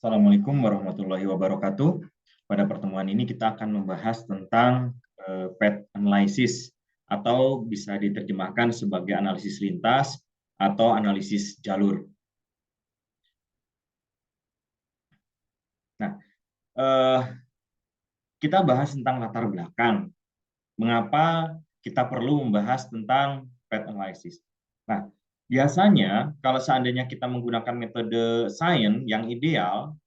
Assalamualaikum warahmatullahi wabarakatuh. Pada pertemuan ini kita akan membahas tentang path analysis atau bisa diterjemahkan sebagai analisis lintas atau analisis jalur. Nah, eh, kita bahas tentang latar belakang. Mengapa kita perlu membahas tentang path analysis? Nah, biasanya kalau seandainya kita menggunakan metode science yang ideal,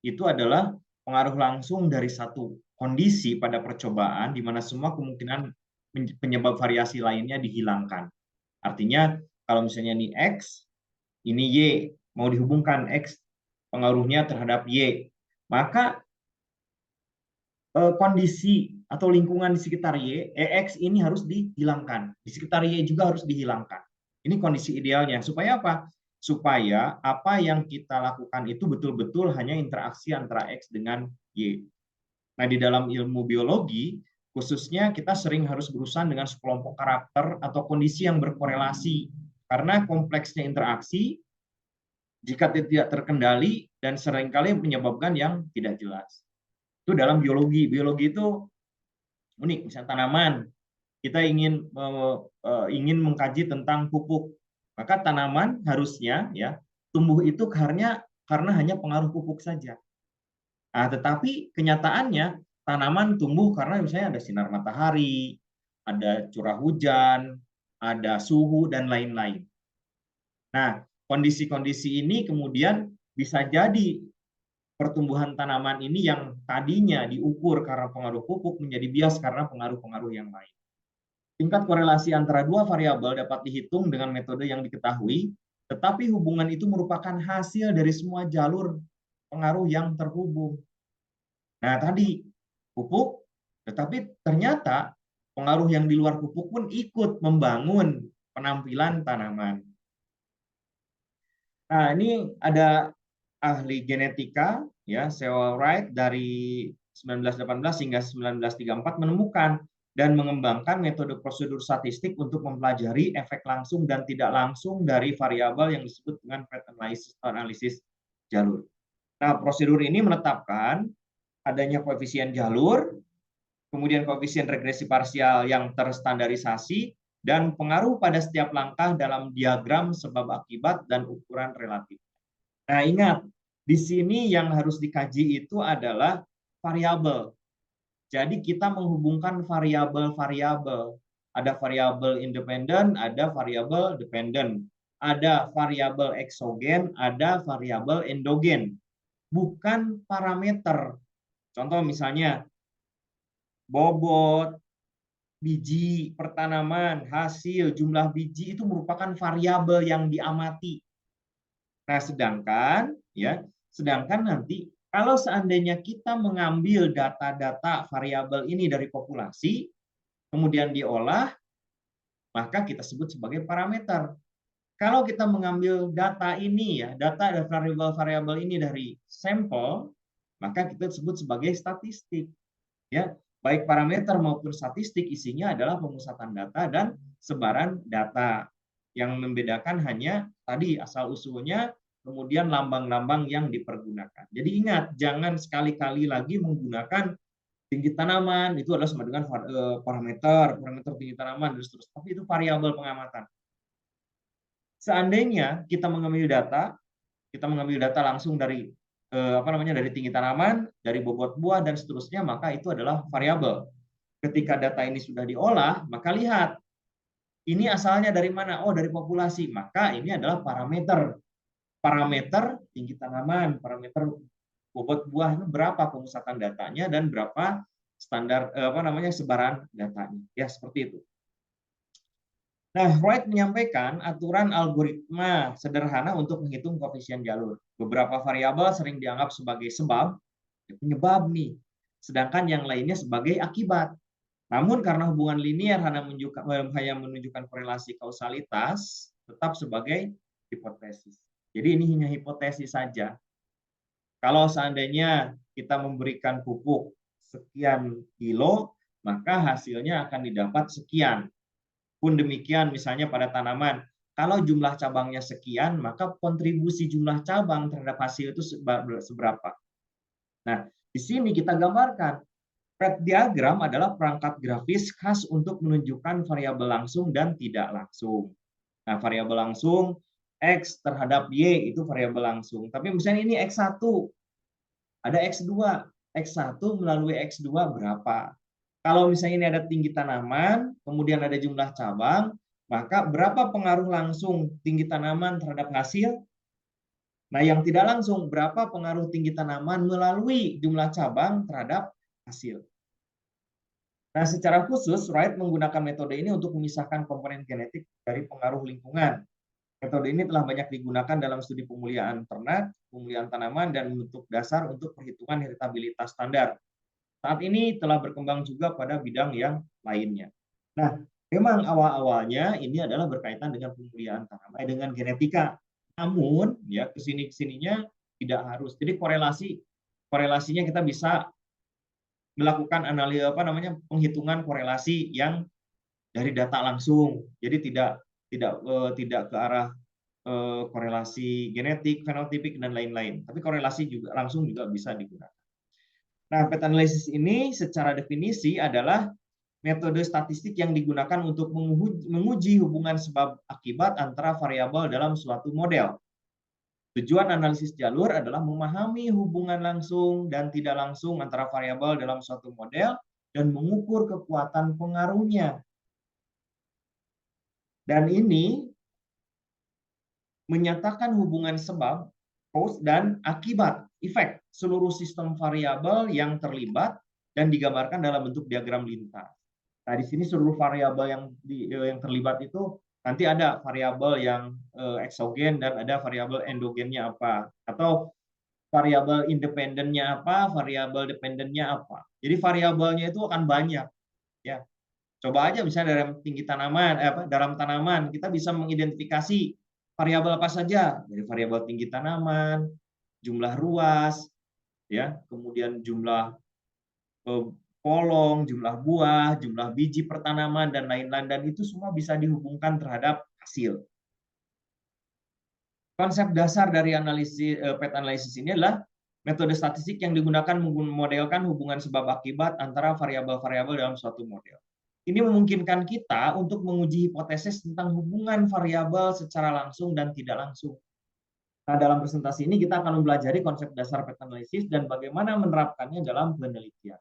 itu adalah pengaruh langsung dari satu kondisi pada percobaan di mana semua kemungkinan penyebab variasi lainnya dihilangkan. Artinya kalau misalnya ini X, ini Y, mau dihubungkan X pengaruhnya terhadap Y, maka kondisi atau lingkungan di sekitar Y, EX ini harus dihilangkan. Di sekitar Y juga harus dihilangkan. Ini kondisi idealnya. Supaya apa? Supaya apa yang kita lakukan itu betul-betul hanya interaksi antara X dengan Y. Nah, di dalam ilmu biologi, khususnya kita sering harus berurusan dengan sekelompok karakter atau kondisi yang berkorelasi. Karena kompleksnya interaksi, jika tidak terkendali, dan seringkali menyebabkan yang tidak jelas. Itu dalam biologi. Biologi itu unik, misalnya tanaman. Kita ingin mengkaji tentang pupuk. Maka tanaman harusnya ya tumbuh itu karena hanya pengaruh pupuk saja. Nah, tetapi kenyataannya tanaman tumbuh karena misalnya ada sinar matahari, ada curah hujan, ada suhu dan lain-lain. Nah, kondisi-kondisi ini kemudian bisa jadi pertumbuhan tanaman ini yang tadinya diukur karena pengaruh pupuk menjadi bias karena pengaruh-pengaruh yang lain. Tingkat korelasi antara dua variabel dapat dihitung dengan metode yang diketahui, tetapi hubungan itu merupakan hasil dari semua jalur pengaruh yang terhubung. Nah, tadi pupuk, tetapi ternyata pengaruh yang di luar pupuk pun ikut membangun penampilan tanaman. Nah, ini ada ahli genetika ya, Sewell Wright dari 1918 hingga 1934 menemukan dan mengembangkan metode prosedur statistik untuk mempelajari efek langsung dan tidak langsung dari variabel yang disebut dengan path analysis jalur. Nah, prosedur ini menetapkan adanya koefisien jalur, kemudian koefisien regresi parsial yang terstandarisasi, dan pengaruh pada setiap langkah dalam diagram sebab akibat dan ukuran relatif. Nah, ingat, di sini yang harus dikaji itu adalah variabel. Jadi kita menghubungkan variabel-variabel. Ada variabel independen, ada variabel dependen. Ada variabel eksogen, ada variabel endogen. Bukan parameter. Contoh misalnya, bobot, biji pertanaman, hasil, jumlah biji itu merupakan variabel yang diamati. Nah, sedangkan nanti kalau seandainya kita mengambil data-data variabel ini dari populasi, kemudian diolah, maka kita sebut sebagai parameter. Kalau kita mengambil data ini ya, data dan variabel-variabel ini dari sampel, maka kita sebut sebagai statistik. Ya, baik parameter maupun statistik isinya adalah pemusatan data dan sebaran data. Yang membedakan hanya tadi asal usulnya, kemudian lambang-lambang yang dipergunakan. Jadi ingat, jangan sekali-kali lagi menggunakan tinggi tanaman itu adalah sama dengan parameter tinggi tanaman dan seterusnya. Tapi itu variabel pengamatan. Seandainya kita mengambil data langsung dari dari tinggi tanaman, dari bobot buah dan seterusnya, maka itu adalah variabel. Ketika data ini sudah diolah, maka lihat ini asalnya dari mana? Oh, dari populasi. Maka ini adalah parameter. Parameter tinggi tanaman, parameter bobot buah itu berapa pemusatan datanya dan berapa standar sebaran datanya. Ya, seperti itu. Nah, Wright menyampaikan aturan algoritma sederhana untuk menghitung koefisien jalur. Beberapa variabel sering dianggap sebagai sebab, penyebab nih, sedangkan yang lainnya sebagai akibat. Namun karena hubungan linear hanya menunjukkan korelasi kausalitas, tetap sebagai hipotesis. Jadi ini hanya hipotesis saja. Kalau seandainya kita memberikan pupuk sekian kilo, maka hasilnya akan didapat sekian. Pun demikian misalnya pada tanaman, Kalau jumlah cabangnya sekian, maka kontribusi jumlah cabang terhadap hasil itu seberapa. Nah, di sini kita gambarkan. Path diagram adalah perangkat grafis khas untuk menunjukkan variabel langsung dan tidak langsung. Nah, variabel langsung X terhadap Y itu variabel langsung. Tapi misalnya ini X1, ada X2. X1 melalui X2 berapa? Kalau misalnya ini ada tinggi tanaman, kemudian ada jumlah cabang, maka berapa pengaruh langsung tinggi tanaman terhadap hasil? Nah, yang tidak langsung, berapa pengaruh tinggi tanaman melalui jumlah cabang terhadap hasil? Nah, secara khusus, Wright menggunakan metode ini untuk memisahkan komponen genetik dari pengaruh lingkungan. Metode ini telah banyak digunakan dalam studi pemulihan ternak, pemulihan tanaman, dan bentuk dasar untuk perhitungan heritabilitas standar. Saat ini telah berkembang juga pada bidang yang lainnya. Nah, memang awal-awalnya ini adalah berkaitan dengan pemulihan tanaman, dengan genetika. Namun, ya kesininya tidak harus. Jadi korelasinya kita bisa melakukan analisis penghitungan korelasi yang dari data langsung. Jadi tidak ke arah korelasi genetik, fenotipik dan lain-lain. Tapi korelasi juga langsung juga bisa digunakan. Nah, path analysis ini secara definisi adalah metode statistik yang digunakan untuk menguji hubungan sebab akibat antara variabel dalam suatu model. Tujuan analisis jalur adalah memahami hubungan langsung dan tidak langsung antara variabel dalam suatu model dan mengukur kekuatan pengaruhnya. Dan ini menyatakan hubungan sebab, cause, dan akibat, efek seluruh sistem variabel yang terlibat dan digambarkan dalam bentuk diagram lintas. Nah, di sini seluruh variabel yang terlibat itu nanti ada variabel yang eksogen dan ada variabel endogennya apa, atau variabel independennya apa, variabel dependennya apa. Jadi variabelnya itu akan banyak, ya. Coba aja misalnya dalam tinggi tanaman, dalam tanaman kita bisa mengidentifikasi variabel apa saja, dari variabel tinggi tanaman, jumlah ruas, ya, kemudian jumlah polong, jumlah buah, jumlah biji pertanaman dan lain-lain, dan itu semua bisa dihubungkan terhadap hasil. Konsep dasar dari path analysis ini adalah metode statistik yang digunakan memodelkan hubungan sebab akibat antara variabel-variabel dalam suatu model. Ini memungkinkan kita untuk menguji hipotesis tentang hubungan variabel secara langsung dan tidak langsung. Nah, dalam presentasi ini kita akan mempelajari konsep dasar path analysis dan bagaimana menerapkannya dalam penelitian.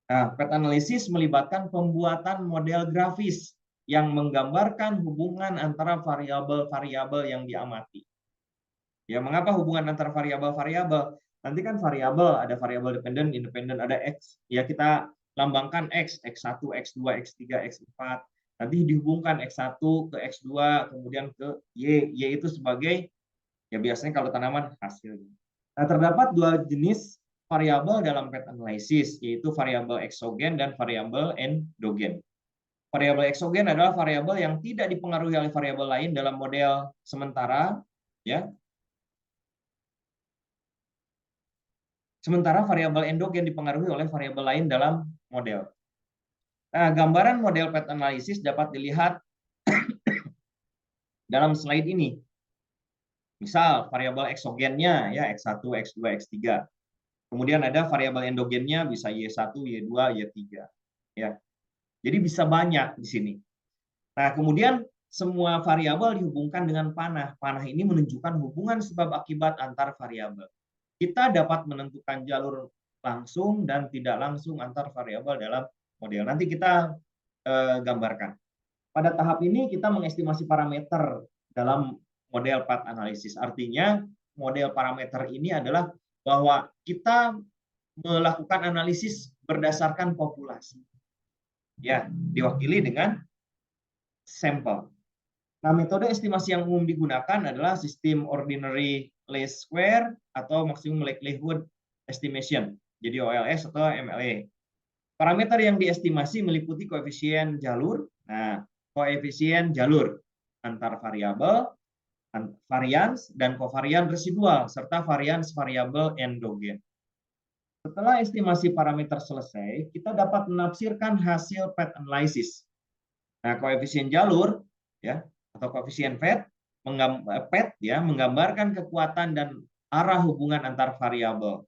Nah, path analysis melibatkan pembuatan model grafis yang menggambarkan hubungan antara variabel-variabel yang diamati. Ya, mengapa hubungan antara variabel-variabel? Nanti kan variabel, ada variabel dependen, independen, ada X. Ya, kita lambangkan X, X1, X2, X3, X4. Nanti dihubungkan X1 ke X2, kemudian ke Y. Y itu sebagai, ya biasanya kalau tanaman hasilnya. Nah, terdapat dua jenis variabel dalam path analysis, yaitu variabel eksogen dan variabel endogen. Variabel eksogen adalah variabel yang tidak dipengaruhi oleh variabel lain dalam model sementara, ya. Sementara variabel endogen dipengaruhi oleh variabel lain dalam model. Nah, gambaran model path analysis dapat dilihat dalam slide ini. Misal variabel eksogennya ya X1, X2, X3. Kemudian ada variabel endogennya bisa Y1, Y2, Y3. Ya. Jadi bisa banyak di sini. Nah, kemudian semua variabel dihubungkan dengan panah. Panah ini menunjukkan hubungan sebab akibat antar variabel. Kita dapat menentukan jalur langsung dan tidak langsung antar variabel dalam model. Nanti kita gambarkan. Pada tahap ini kita mengestimasi parameter dalam model path analysis. Artinya model parameter ini adalah bahwa kita melakukan analisis berdasarkan populasi. Ya, diwakili dengan sampel. Nah, metode estimasi yang umum digunakan adalah sistem ordinary least square atau maximum likelihood estimation, jadi OLS atau MLE. Parameter yang diestimasi meliputi koefisien jalur, koefisien jalur antar variabel, varians, dan kovarian residual, serta varians variabel endogen. Setelah estimasi parameter selesai, kita dapat menafsirkan hasil path analysis. Nah, koefisien jalur, ya, atau koefisien PET ya, menggambarkan kekuatan dan arah hubungan antar variabel.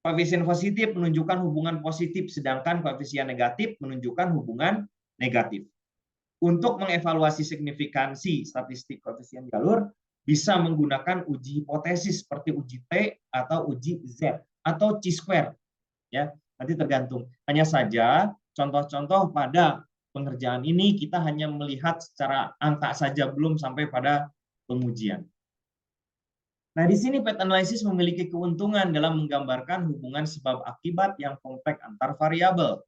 Koefisien positif menunjukkan hubungan positif, sedangkan koefisien negatif menunjukkan hubungan negatif. Untuk mengevaluasi signifikansi statistik koefisien jalur, bisa menggunakan uji hipotesis seperti uji T atau uji Z atau chi-square. Ya, nanti tergantung. Hanya saja contoh-contoh pada pengerjaan ini kita hanya melihat secara angka saja, belum sampai pada pengujian. Nah, di sini path analysis memiliki keuntungan dalam menggambarkan hubungan sebab akibat yang kompleks antar variabel.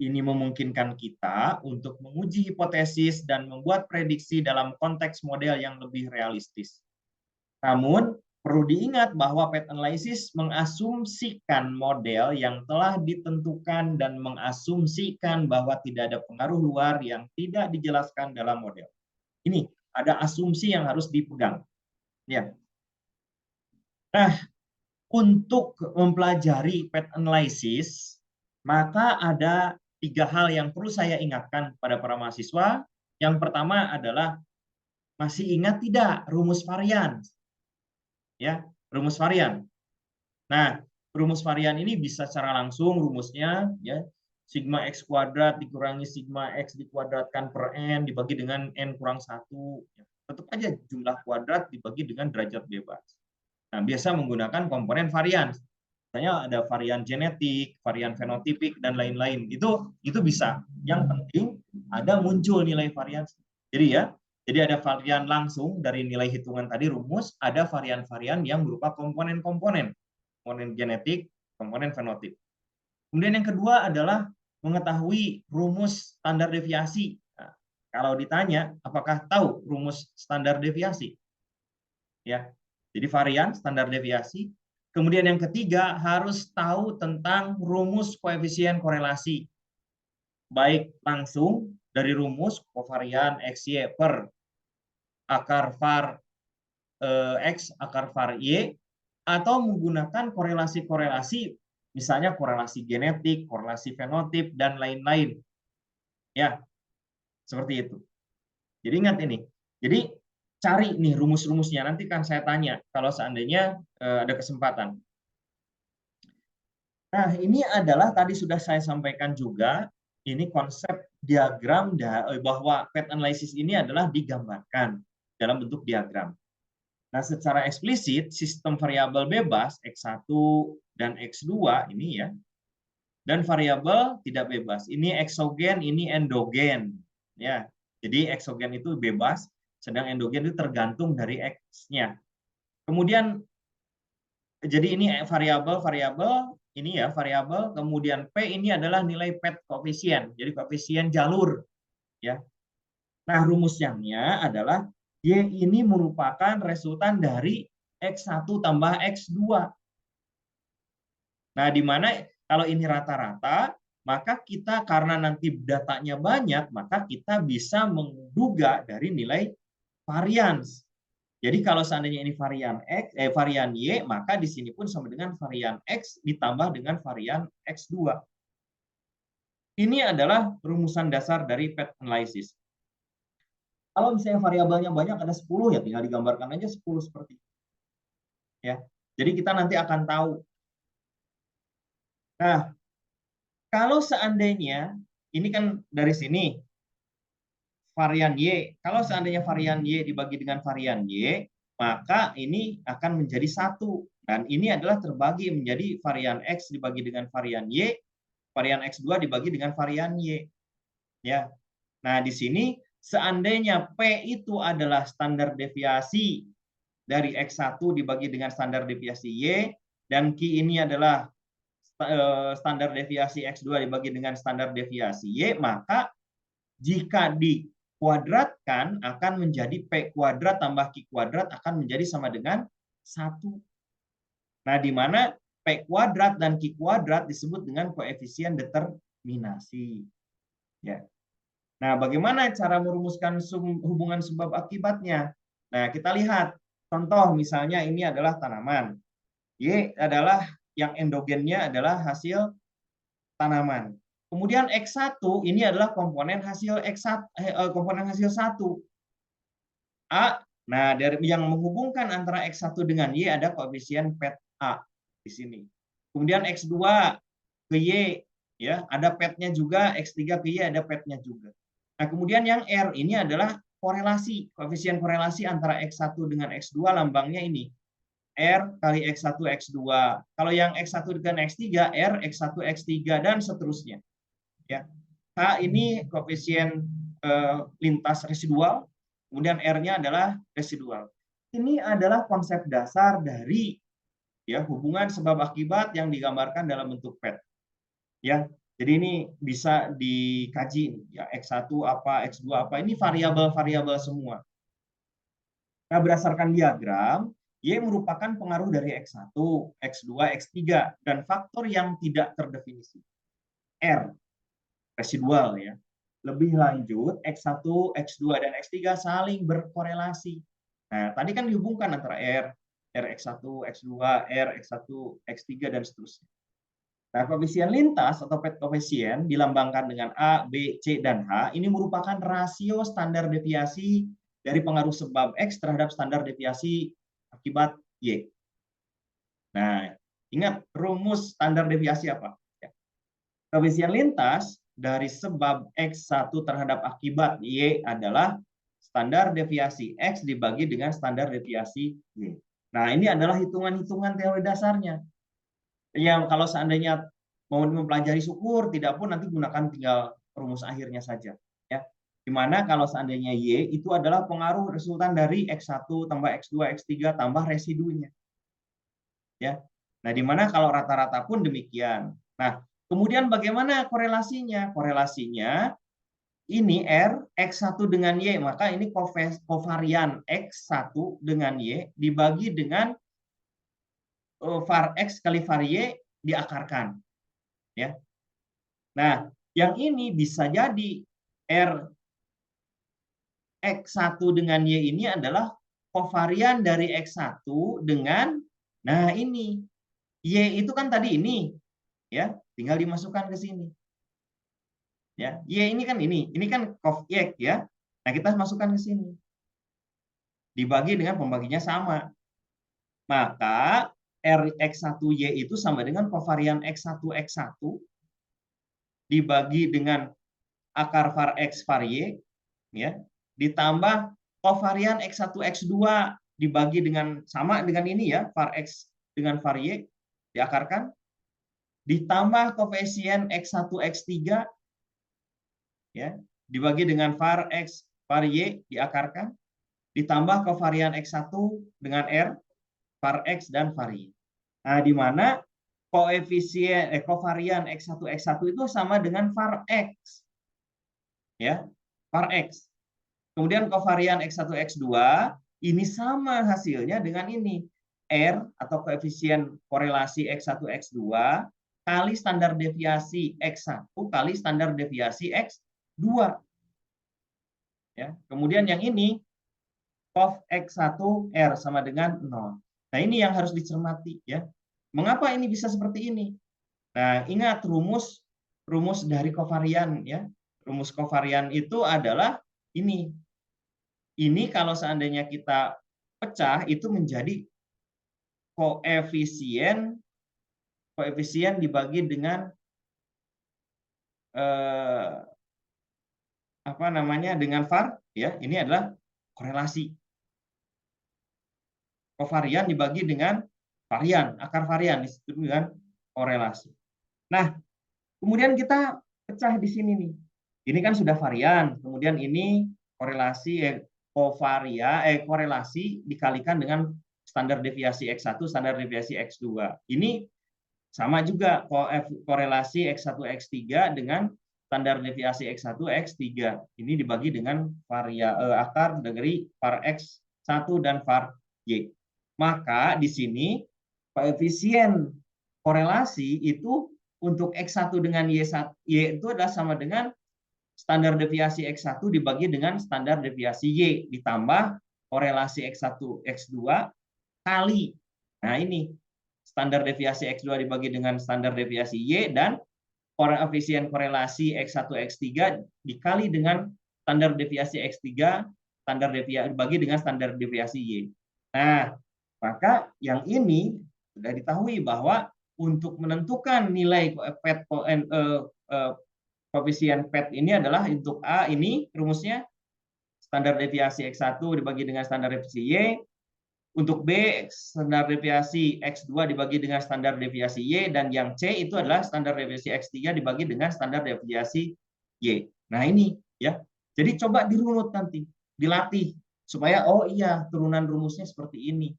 Ini memungkinkan kita untuk menguji hipotesis dan membuat prediksi dalam konteks model yang lebih realistis. Namun, perlu diingat bahwa path analysis mengasumsikan model yang telah ditentukan dan mengasumsikan bahwa tidak ada pengaruh luar yang tidak dijelaskan dalam model. Ini ada asumsi yang harus dipegang. Ya. Nah, untuk mempelajari path analysis, maka ada 3 hal yang perlu saya ingatkan pada para mahasiswa. Yang pertama adalah, masih ingat tidak rumus varian? Ya, rumus varian. Nah, rumus varian ini bisa secara langsung rumusnya ya, sigma x kuadrat dikurangi sigma x dikuadratkan per n dibagi dengan n kurang 1. Tetap aja jumlah kuadrat dibagi dengan derajat bebas. Nah, biasa menggunakan komponen varian. Misalnya ada varian genetik, varian fenotipik, dan lain-lain. Itu bisa. Yang penting ada muncul nilai varian. Jadi ya, jadi ada varian langsung dari nilai hitungan tadi rumus, ada varian-varian yang berupa komponen-komponen. Komponen genetik, komponen fenotip. Kemudian yang kedua adalah mengetahui rumus standar deviasi. Nah, kalau ditanya, apakah tahu rumus standar deviasi? Ya, jadi varian standar deviasi. Kemudian yang ketiga harus tahu tentang rumus koefisien korelasi. Baik langsung dari rumus kovarian XY per akar var X akar var Y, atau menggunakan korelasi-korelasi, misalnya korelasi genetik, korelasi fenotip, dan lain-lain. Ya, seperti itu. Jadi ingat ini. Jadi cari nih rumus-rumusnya. Nanti kan saya tanya kalau seandainya ada kesempatan. Nah, ini adalah tadi sudah saya sampaikan juga, ini konsep diagram bahwa path analysis ini adalah digambarkan dalam bentuk diagram. Nah, secara eksplisit sistem variabel bebas X1 dan X2 ini ya, dan variabel tidak bebas. Ini eksogen, ini endogen. Ya, jadi eksogen itu bebas, sedang endogen itu tergantung dari X-nya. Kemudian jadi ini variabel ini ya variabel, kemudian P ini adalah nilai path koefisien, jadi koefisien jalur ya. Nah, rumusnya adalah Y ini merupakan resultan dari X1 tambah X2. Nah, di mana kalau ini rata-rata, maka kita karena nanti datanya banyak, maka kita bisa menduga dari nilai varians. Jadi kalau seandainya ini varian Y, maka di sini pun sama dengan varian X ditambah dengan varian X2. Ini adalah rumusan dasar dari path analysis. Kalau misalnya variabelnya banyak, ada 10, ya tinggal digambarkan aja 10 seperti itu. Ya. Jadi kita nanti akan tahu. Nah, kalau seandainya, ini kan dari sini, varian Y. Kalau seandainya varian Y dibagi dengan varian Y, maka ini akan menjadi 1. Dan ini adalah terbagi menjadi varian X dibagi dengan varian Y, varian X2 dibagi dengan varian Y. Ya. Nah, di sini seandainya P itu adalah standar deviasi dari X1 dibagi dengan standar deviasi Y, dan Q ini adalah standar deviasi X2 dibagi dengan standar deviasi Y, maka jika dikuadratkan akan menjadi P kuadrat tambah Q kuadrat akan menjadi sama dengan 1. Nah, di mana P kuadrat dan Q kuadrat disebut dengan koefisien determinasi. Ya. Nah, bagaimana cara merumuskan hubungan sebab akibatnya? Nah, kita lihat. Contoh misalnya ini adalah tanaman. Y adalah yang endogennya adalah hasil tanaman. Kemudian X1 ini adalah komponen hasil komponen hasil 1. A. Nah, dari yang menghubungkan antara X1 dengan Y ada koefisien pet A di sini. Kemudian X2 ke Y, ya, ada petnya juga, X3 ke Y ada petnya juga. Nah, kemudian yang R ini adalah korelasi, koefisien korelasi antara X1 dengan X2 lambangnya ini. R kali X1 X2. Kalau yang X1 dengan X3, R X1 X3 dan seterusnya. Ya. H ini koefisien lintas residual, kemudian R-nya adalah residual. Ini adalah konsep dasar dari ya hubungan sebab akibat yang digambarkan dalam bentuk PET. Ya. Jadi ini bisa dikaji ya X1 apa, X2 apa, ini variabel-variabel semua. Nah, berdasarkan diagram, Y merupakan pengaruh dari X1, X2, X3 dan faktor yang tidak terdefinisi. R residual ya. Lebih lanjut, X1, X2, dan X3 saling berkorelasi. Nah, tadi kan dihubungkan antara R, Rx1, X2, R, X1, X3, dan seterusnya. Nah, koefisien lintas atau PET koefisien dilambangkan dengan A, B, C, dan H. Ini merupakan rasio standar deviasi dari pengaruh sebab X terhadap standar deviasi akibat Y. Nah, ingat rumus standar deviasi apa? Koefisien lintas dari sebab X1 terhadap akibat Y adalah standar deviasi X dibagi dengan standar deviasi Y. Nah, ini adalah hitungan-hitungan teori dasarnya. Yang kalau seandainya mau mempelajari syukur, tidak pun nanti gunakan tinggal rumus akhirnya saja. Ya. Dimana kalau seandainya Y itu adalah pengaruh resultan dari X1 tambah X2, X3 tambah residunya. Ya. Nah, dimana kalau rata-rata pun demikian. Nah, kemudian bagaimana korelasinya? Korelasinya ini R X1 dengan Y, maka ini kovarian X1 dengan Y dibagi dengan var X kali var Y diakarkan. Ya. Nah, yang ini bisa jadi R X1 dengan Y ini adalah kovarian dari X1 dengan, nah ini, Y itu kan tadi ini, ya, tinggal dimasukkan ke sini. Ya, Y ini kan cov Y ya. Nah, kita masukkan ke sini. Dibagi dengan pembaginya sama. Maka Rx1Y itu sama dengan kovarian X1 X1 dibagi dengan akar var X var Y ya, ditambah kovarian X1 X2 dibagi dengan sama dengan ini ya, var X dengan var Y diakarkan, ditambah koefisien X1 X3 ya, dibagi dengan var X var Y diakarkan, ditambah kovarian X1 dengan R, var X dan var Y. Nah, di mana koefisien kovarian X1 X1 itu sama dengan var X. Ya, var X. Kemudian kovarian X1 X2 ini sama hasilnya dengan ini. R atau koefisien korelasi X1 X2 kali standar deviasi X1 kali standar deviasi X2. Ya. Kemudian yang ini cov X1 R sama dengan 0. Nah, ini yang harus dicermati ya. Mengapa ini bisa seperti ini? Nah, ingat rumus dari kovarian ya. Rumus kovarian itu adalah ini. Ini kalau seandainya kita pecah itu menjadi koefisien dibagi dengan apa namanya dengan var ya. Ini adalah korelasi. Kovarian dibagi dengan varian, akar varian disebut dengan korelasi. Nah, kemudian kita pecah di sini nih. Ini kan sudah varian, kemudian ini korelasi korelasi dikalikan dengan standar deviasi X1, standar deviasi X2. Ini sama juga korelasi X1, X3 dengan standar deviasi X1, X3. Ini dibagi dengan akar dari var X1 dan var Y. Maka di sini koefisien korelasi itu untuk X1 dengan Y1, Y itu adalah sama dengan standar deviasi X1 dibagi dengan standar deviasi Y ditambah korelasi X1 X2 kali. Nah, ini standar deviasi X2 dibagi dengan standar deviasi Y dan koefisien korelasi X1 X3 dikali dengan standar deviasi X3 standar deviasi dibagi dengan standar deviasi Y. Nah, maka yang ini sudah diketahui bahwa untuk menentukan nilai koefisien PET ini adalah untuk A ini rumusnya standar deviasi X1 dibagi dengan standar deviasi Y. Untuk B, standar deviasi X2 dibagi dengan standar deviasi Y, dan yang C itu adalah standar deviasi X3 dibagi dengan standar deviasi Y. Nah ini ya, jadi coba dirunut nanti, dilatih, supaya oh iya turunan rumusnya seperti ini.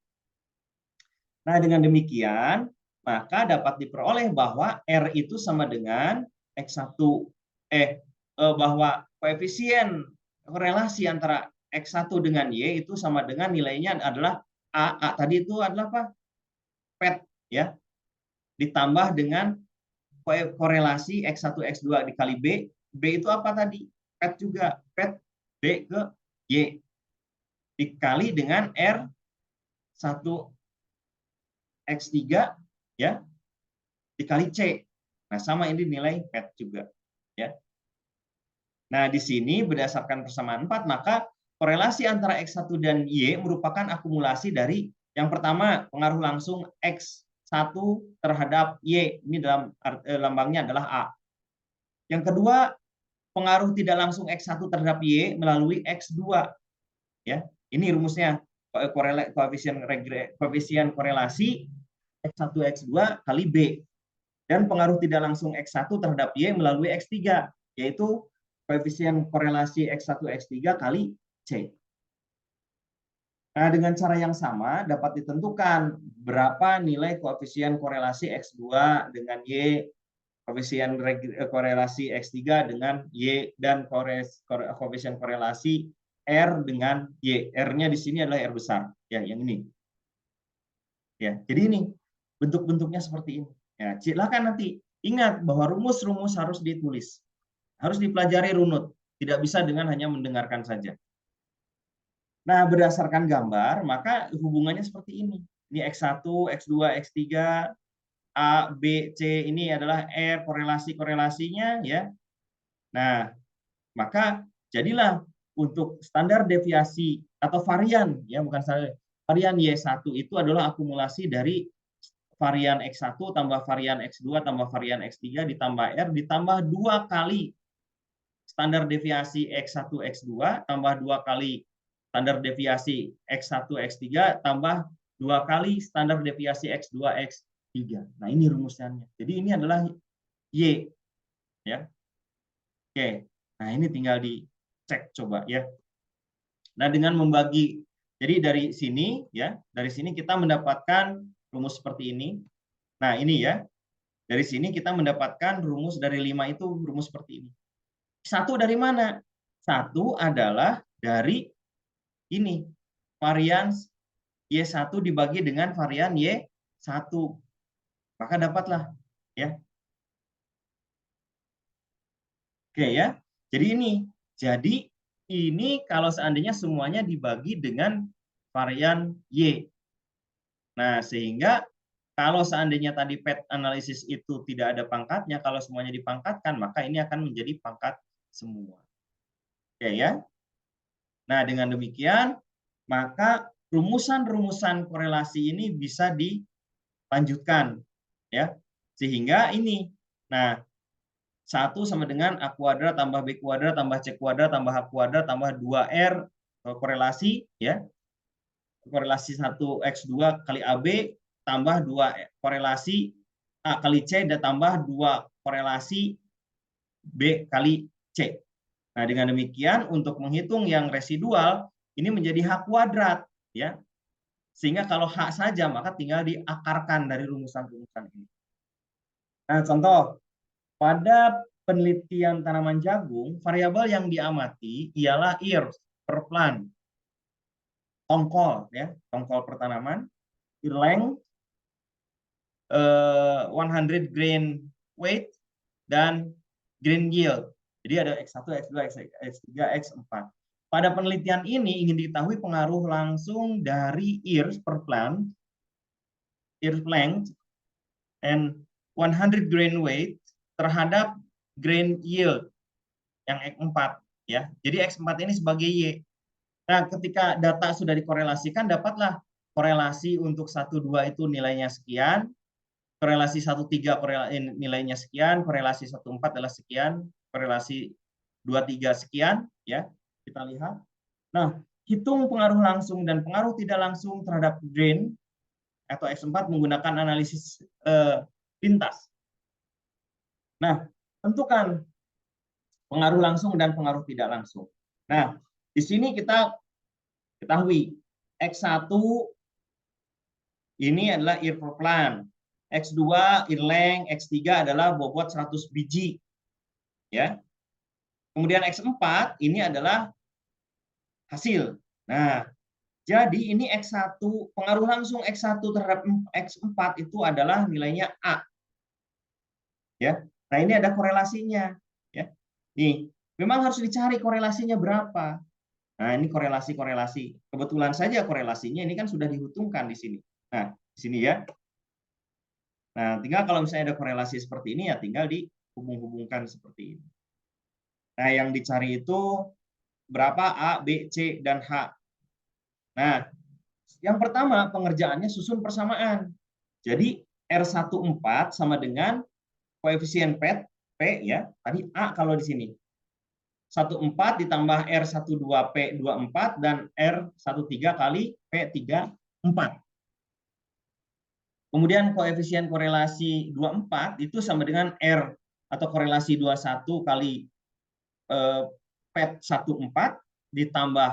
Nah dengan demikian, maka dapat diperoleh bahwa R itu sama dengan X1, bahwa koefisien korelasi antara X1 dengan Y itu sama dengan nilainya adalah A tadi itu adalah apa? PET ya. Ditambah dengan korelasi X1 X2 dikali B. B itu apa tadi? PET juga. PET B ke Y dikali dengan R1 X3 ya dikali C. Nah, sama ini nilai PET juga ya. Nah, di sini berdasarkan persamaan 4 maka korelasi antara X1 dan Y merupakan akumulasi dari yang pertama pengaruh langsung X1 terhadap Y. Ini dalam lambangnya adalah A. Yang kedua, pengaruh tidak langsung X1 terhadap Y melalui X2. Ya, ini rumusnya koefisien korelasi X1 X2 kali B. Dan pengaruh tidak langsung X1 terhadap Y melalui X3, yaitu koefisien korelasi X1 X3 kali C. Nah, dengan cara yang sama dapat ditentukan berapa nilai koefisien korelasi X2 dengan Y, koefisien korelasi X3 dengan Y, dan koefisien korelasi R dengan Y. R-nya di sini adalah R besar, ya, yang ini. Ya, jadi ini bentuk-bentuknya seperti ini. Ya, silakan nanti ingat bahwa rumus-rumus harus ditulis, harus dipelajari runut, tidak bisa dengan hanya mendengarkan saja. Nah, berdasarkan gambar, maka hubungannya seperti ini. Ini X1, X2, X3, A, B, C, ini adalah R, korelasi-korelasinya, ya. Nah, maka jadilah untuk standar deviasi atau varian, ya, bukan standar, varian Y1 itu adalah akumulasi dari varian X1 tambah varian X2 tambah varian X3 ditambah R ditambah 2 kali standar deviasi X1 X2 tambah 2 kali standar deviasi X1 X3 tambah 2 kali standar deviasi X2 X3. Nah, ini rumusnya. Jadi ini adalah Y, ya. Oke. Nah, ini tinggal dicek coba ya. Nah, dengan membagi, jadi dari sini ya, dari sini kita mendapatkan rumus seperti ini. Nah, ini ya. Dari sini kita mendapatkan rumus dari 5 itu rumus seperti ini. Satu dari mana? Satu adalah dari ini, varian Y1 dibagi dengan varian Y1. Maka dapatlah ya. Oke ya. Jadi ini kalau seandainya semuanya dibagi dengan varian Y. Nah, sehingga kalau seandainya tadi PET analisis itu tidak ada pangkatnya, kalau semuanya dipangkatkan, maka ini akan menjadi pangkat semua. Oke ya. Nah, dengan demikian, maka rumusan-rumusan korelasi ini bisa dilanjutkan ya. Sehingga ini. Nah, 1 sama dengan A kuadrat tambah B kuadrat tambah C kuadrat tambah H kuadrat tambah 2R korelasi ya. Korelasi 1X2 kali AB tambah 2 korelasi A kali C dan tambah 2 korelasi B kali C. Nah, dengan demikian untuk menghitung yang residual ini menjadi H kuadrat ya. Sehingga kalau H saja maka tinggal diakarkan dari rumusan-rumusan ini. Nah, contoh pada penelitian tanaman jagung, variabel yang diamati ialah ears per plant, tongkol ya, tongkol pertanaman, ear length, 100 grain weight, dan grain yield. Jadi ada X1, X2, X3, X4. Pada penelitian ini ingin diketahui pengaruh langsung dari ears per plant, ear length, and 100 grain weight terhadap grain yield yang X4 ya. Jadi X4 ini sebagai Y. Nah, ketika data sudah dikorelasikan, dapatlah korelasi untuk 1,2 itu nilainya sekian, korelasi 1,3 nilainya sekian, korelasi 1,4 adalah sekian, korelasi 2,3 sekian, ya. Kita lihat. Nah, hitung pengaruh langsung dan pengaruh tidak langsung terhadap drain atau X4 menggunakan analisis pintas. Nah, tentukan pengaruh langsung dan pengaruh tidak langsung. Nah, di sini kita ketahui X1 ini adalah ear per plant, X2 ear length, X3 adalah bobot 100 biji. Ya. Kemudian X4 ini adalah hasil. Nah, jadi ini X1, pengaruh langsung X1 terhadap X4 itu adalah nilainya A. Ya. Nah, ini ada korelasinya, ya. Nih, memang harus dicari korelasinya berapa. Nah, ini korelasi-korelasi. Kebetulan saja korelasinya ini kan sudah dihitungkan di sini. Nah, di sini ya. Nah, tinggal kalau misalnya ada korelasi seperti ini ya tinggal dihubung-hubungkan seperti ini. Nah, yang dicari itu berapa A, B, C, dan H. Nah, yang pertama pengerjaannya susun persamaan. Jadi R14 sama dengan koefisien P ya. Tadi A kalau di sini. 14 ditambah R12 P24 dan R13 kali P34. Kemudian koefisien korelasi 24 itu sama dengan R atau korelasi 21 kali P14 ditambah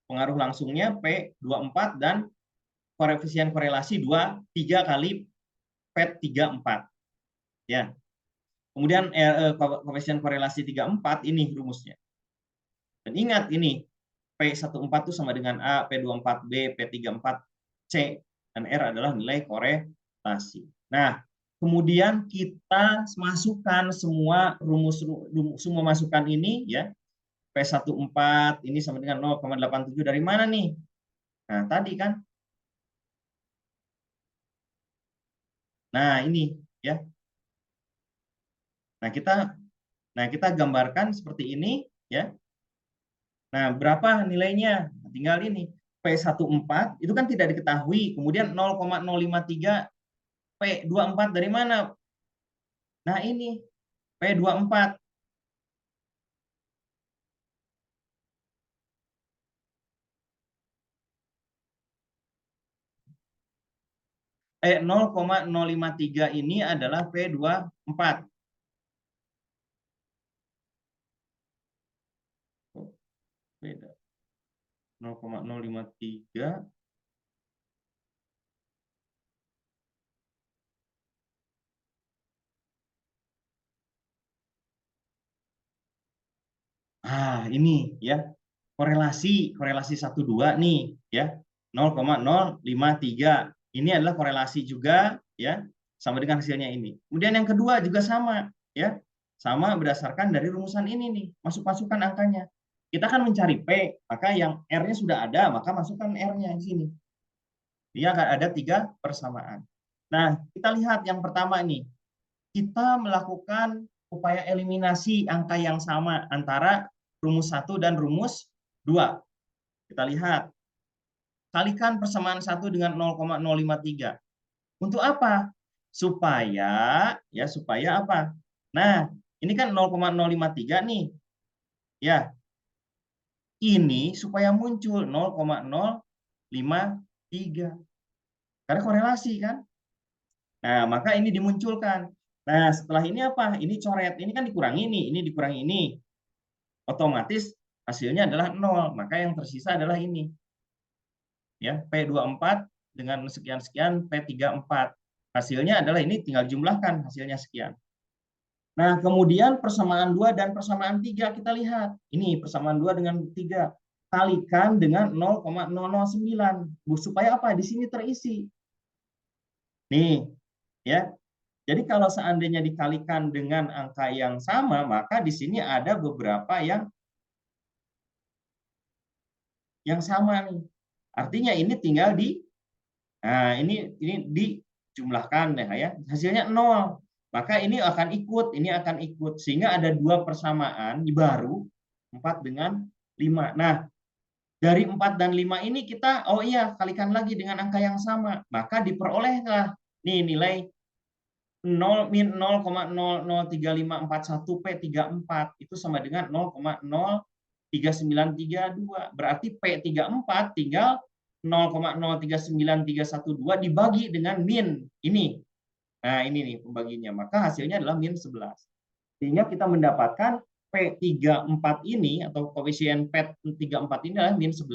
pengaruh langsungnya P24 dan koefisien korelasi 23 kali P34. Ya. Kemudian koefisien korelasi 34 ini rumusnya. Dan ingat ini P14 itu sama dengan A, P24B, P34C, dan R adalah nilai korelasi. Nah, kemudian kita masukkan semua semua masukan ini ya. P14 ini sama dengan 0,87 dari mana nih? Nah, tadi kan. Nah, ini ya. Nah, kita gambarkan seperti ini ya. Nah, berapa nilainya? Tinggal ini. P14 itu kan tidak diketahui, kemudian 0,053 P24 dari mana? Nah, ini P24. 0,053 ini adalah P24. Beda. 0,053. Ini ya. Korelasi 1,2 nih ya. 0,053. Ini adalah korelasi juga ya, sama dengan hasilnya ini. Kemudian yang kedua juga sama ya. Sama berdasarkan dari rumusan ini nih, masukkan angkanya. Kita kan mencari P, maka yang R-nya sudah ada, maka masukkan R-nya di sini. Dia akan ada 3 persamaan. Nah, kita lihat yang pertama nih. Kita melakukan upaya eliminasi angka yang sama antara rumus 1 dan rumus 2. Kita lihat. Kalikan persamaan 1 dengan 0,053. Untuk apa? Supaya apa? Nah, ini kan 0,053 nih. Ya. Ini supaya muncul 0,053. Karena korelasi kan? Nah, maka ini dimunculkan. Nah, setelah ini apa? Ini coret. Ini kan dikurangi ini dikurangi ini. Otomatis hasilnya adalah 0. Maka yang tersisa adalah ini. Ya, P24 dengan sekian-sekian P34. Hasilnya adalah ini tinggal jumlahkan hasilnya sekian. Nah, kemudian persamaan 2 dan persamaan 3 kita lihat. Ini persamaan 2 dengan 3. Kalikan dengan 0,009. Supaya apa? Di sini terisi. Nih, ya. Jadi kalau seandainya dikalikan dengan angka yang sama, maka di sini ada beberapa yang sama nih. Artinya ini tinggal ini dijumlahkan ya. Hasilnya 0. Maka ini akan ikut sehingga ada 2 persamaan baru 4 dengan 5. Nah, Dari 4 dan 5 ini kita, oh iya, kalikan lagi dengan angka yang sama. Maka diperolehlah nih nilai 0-0,003541 P34 itu sama dengan 0,03932. Berarti P34 tinggal 0,039312 dibagi dengan min ini. Nah, ini nih pembaginya. Maka hasilnya adalah min 11. Sehingga kita mendapatkan P34 ini atau koefisien P34 ini adalah min 11.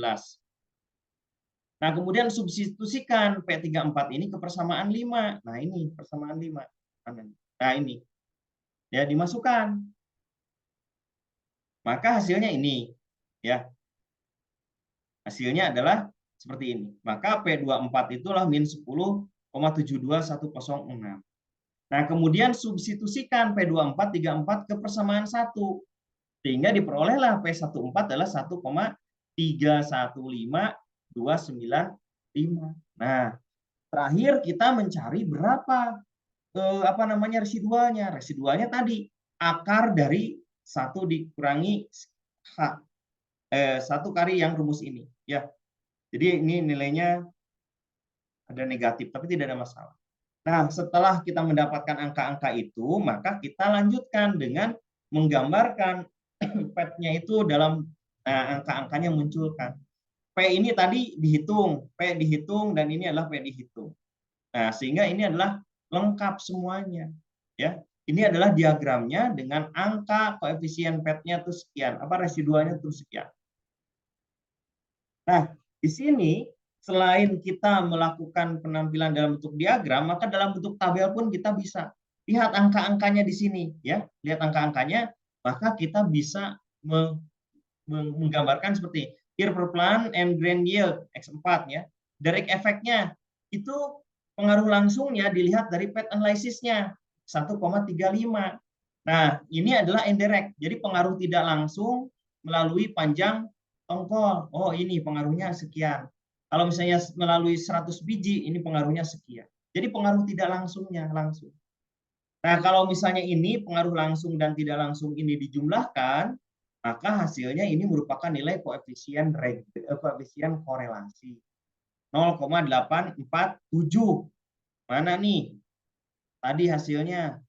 Nah, kemudian substitusikan P34 ini ke persamaan 5. Nah, ini persamaan 5. Nah, ini. Ya, dimasukkan. Maka hasilnya ini. Ya. Hasilnya adalah seperti ini. Maka P24 itulah min 10,72106. Nah, kemudian substitusikan P24, 34 ke persamaan 1. Sehingga diperolehlah P14 adalah 1,315295. Nah, terakhir kita mencari berapa residualnya. Residualnya tadi akar dari 1 dikurangi H. 1 kali yang rumus ini. Ya. Jadi ini nilainya ada negatif, tapi tidak ada masalah. Nah, setelah kita mendapatkan angka-angka itu, maka kita lanjutkan dengan menggambarkan PET-nya itu dalam angka-angkanya munculkan. P ini tadi dihitung, P dihitung, dan ini adalah P dihitung. Nah, sehingga ini adalah lengkap semuanya. Ya, ini adalah diagramnya dengan angka koefisien PET-nya itu sekian, residualnya itu sekian. Nah, di sini selain kita melakukan penampilan dalam bentuk diagram, maka dalam bentuk tabel pun kita bisa lihat angka-angkanya di sini, ya. Lihat angka-angkanya, maka kita bisa menggambarkan seperti year per plant and grain yield X4 ya. Direct efeknya itu pengaruh langsungnya dilihat dari PET analysisnya 1,35. Nah, ini adalah indirect. Jadi pengaruh tidak langsung melalui panjang tongkol. Oh, ini pengaruhnya sekian. Kalau misalnya melalui 100 biji, ini pengaruhnya sekian. Jadi pengaruh tidak langsungnya langsung. Nah, kalau misalnya ini pengaruh langsung dan tidak langsung ini dijumlahkan, maka hasilnya ini merupakan nilai koefisien korelasi 0,847. Mana nih? Tadi hasilnya.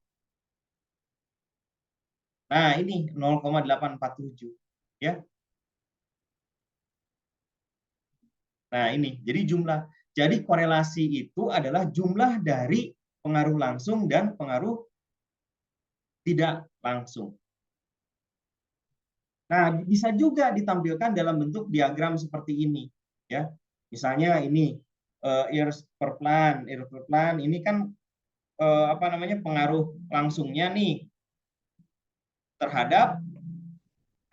Nah, ini 0,847 ya. Nah, ini. Jadi korelasi itu adalah jumlah dari pengaruh langsung dan pengaruh tidak langsung. Nah, bisa juga ditampilkan dalam bentuk diagram seperti ini, ya. Misalnya ini years per plant ini kan pengaruh langsungnya nih terhadap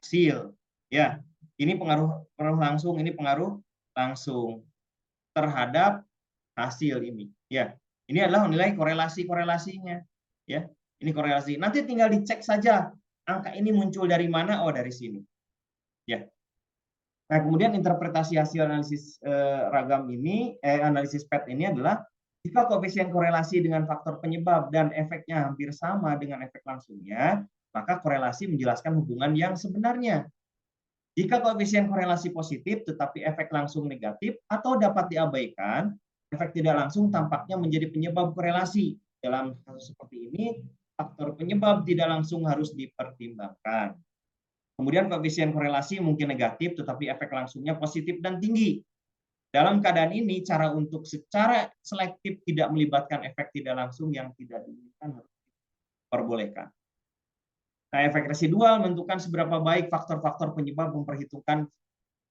hasil, ya. Ini pengaruh langsung, ini pengaruh langsung terhadap hasil ini, ya. Ini adalah nilai korelasinya, ya. Ini korelasi. Nanti tinggal dicek saja angka ini muncul dari mana? Oh, dari sini. Ya. Nah, kemudian interpretasi hasil analisis ragam ini, analisis PET ini adalah jika koefisien korelasi dengan faktor penyebab dan efeknya hampir sama dengan efek langsungnya, maka korelasi menjelaskan hubungan yang sebenarnya. Jika koefisien korelasi positif tetapi efek langsung negatif atau dapat diabaikan, efek tidak langsung tampaknya menjadi penyebab korelasi. Dalam kasus seperti ini, faktor penyebab tidak langsung harus dipertimbangkan. Kemudian koefisien korelasi mungkin negatif, tetapi efek langsungnya positif dan tinggi. Dalam keadaan ini, cara untuk secara selektif tidak melibatkan efek tidak langsung yang tidak diinginkan harus diperbolehkan. Nah, efek residual menentukan seberapa baik faktor-faktor penyebab memperhitungkan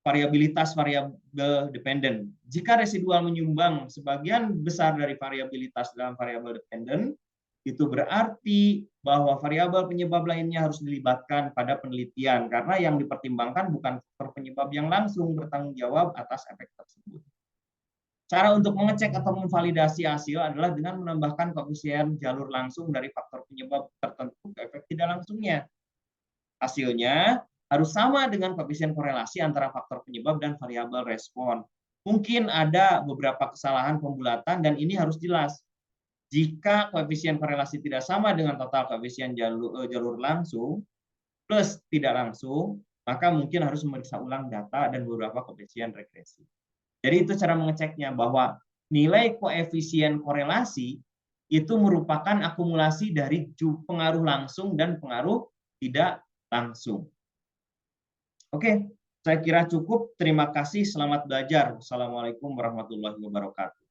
variabilitas variabel dependen. Jika residual menyumbang sebagian besar dari variabilitas dalam variabel dependen, itu berarti bahwa variabel penyebab lainnya harus dilibatkan pada penelitian karena yang dipertimbangkan bukan faktor penyebab yang langsung bertanggung jawab atas efek tersebut. Cara untuk mengecek atau memvalidasi hasil adalah dengan menambahkan koefisien jalur langsung dari faktor penyebab tertentu ke efek tidak langsungnya. Hasilnya harus sama dengan koefisien korelasi antara faktor penyebab dan variabel respon. Mungkin ada beberapa kesalahan pembulatan dan ini harus jelas. Jika koefisien korelasi tidak sama dengan total koefisien jalur langsung plus tidak langsung, maka mungkin harus memeriksa ulang data dan beberapa koefisien regresi. Jadi itu cara mengeceknya, bahwa nilai koefisien korelasi itu merupakan akumulasi dari pengaruh langsung dan pengaruh tidak langsung. Oke, saya kira cukup. Terima kasih, selamat belajar. Wassalamualaikum warahmatullahi wabarakatuh.